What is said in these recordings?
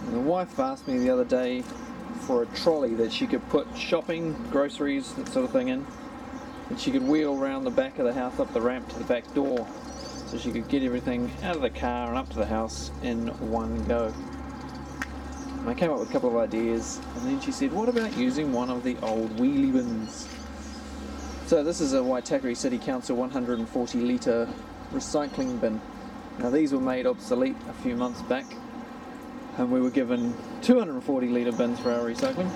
And the wife asked me the other day for a trolley that she could put shopping, groceries, that sort of thing in, and she could wheel around the back of the house up the ramp to the back door, so she could get everything out of the car and up to the house in one go. And I came up with a couple of ideas, and then she said, what about using one of the old wheelie bins? So this is a Waitakere City Council 140 litre recycling bin. Now these were made obsolete a few months back, and we were given 240 litre bins for our recycling,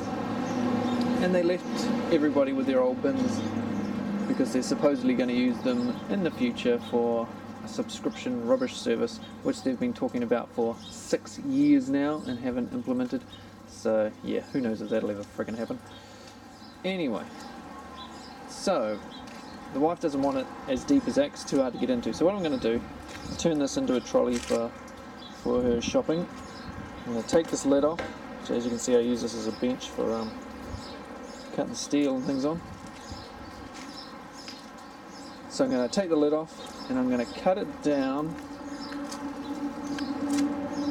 and they left everybody with their old bins because they're supposedly going to use them in the future for a subscription rubbish service, which they've been talking about for 6 years now and haven't implemented. So yeah, who knows if that'll ever friggin' happen. Anyway, so the wife doesn't want it as deep as that, it's too hard to get into. So what I'm going to do is turn this into a trolley for her shopping. I'm going to take this lid off, so as you can see I use this as a bench for cutting steel and things on. So I'm going to take the lid off and I'm going to cut it down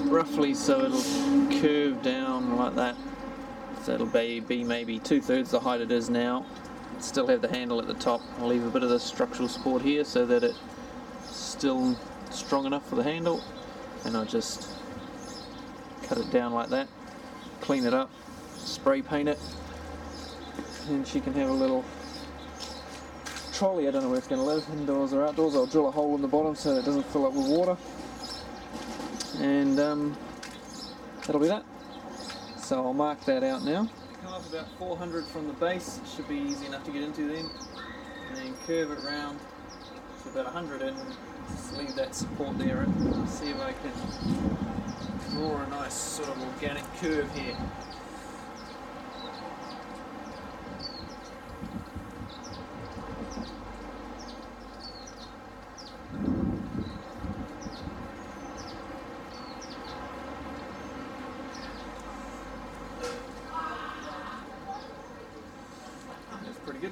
roughly so it'll curve down like that. So it'll be maybe 2/3 the height it is now. Still have the handle at the top. I'll leave a bit of the structural support here so that it's still strong enough for the handle, and I'll just cut it down like that, clean it up, spray paint it, and she can have a little trolley. I don't know where it's going to live, indoors or outdoors. I'll drill a hole in the bottom so it doesn't fill up with water, and that'll be that. So I'll mark that out now. Come up about 400 from the base, it should be easy enough to get into then, and then curve it round to about 100 in, just leave that support there and see if I can draw a nice sort of organic curve here. That's pretty good.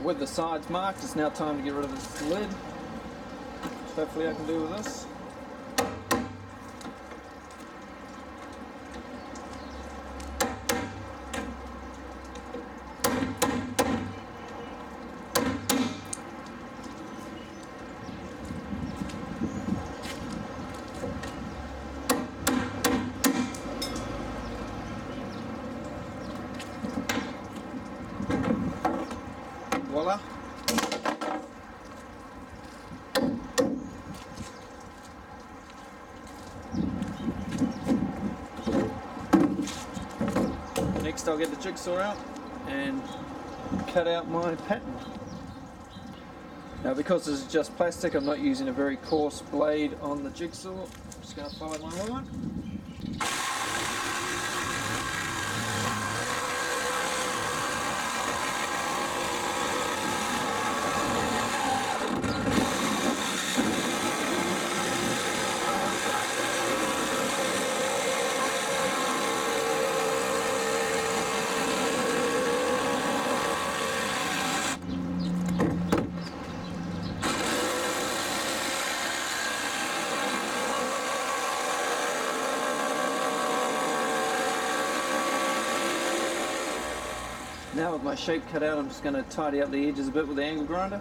With the sides marked, it's now time to get rid of this lid, which hopefully I can do with this. Voila. Next I'll get the jigsaw out and cut out my pattern. Now because this is just plastic, I'm not using a very coarse blade on the jigsaw. I'm just going to follow my line. Now with my shape cut out, I'm just going to tidy up the edges a bit with the angle grinder.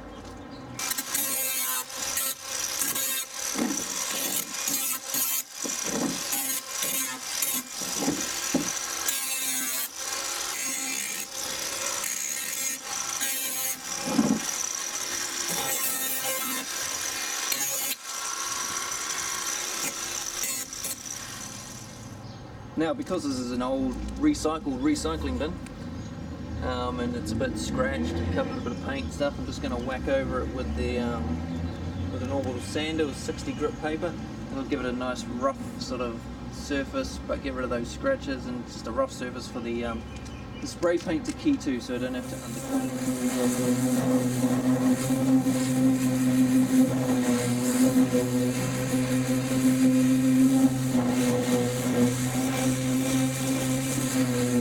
Now because this is an old recycling bin, and it's a bit scratched and covered with a bit of paint and stuff, I'm just going to whack over it with with an orbital sander with 60 grit paper. It'll give it a nice rough sort of surface, but get rid of those scratches, and just a rough surface for the spray paint to key to, so I don't have to undercut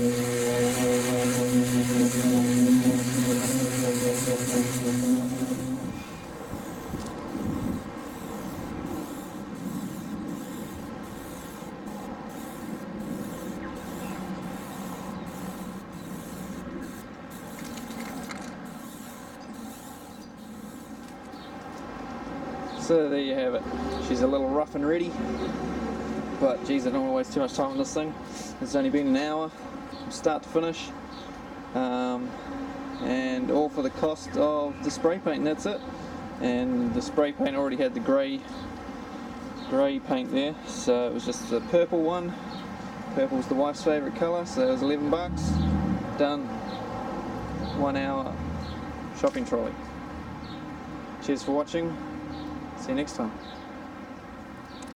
it. So there you have it. She's a little rough and ready, but geez, I don't want to waste too much time on this thing. It's only been an hour from start to finish, and all for the cost of the spray paint, and that's it. And the spray paint already had the grey paint there, so it was just the purple one. Purple's the wife's favourite colour, so it was 11 bucks. Done. 1 hour shopping trolley. Cheers for watching. See you next time.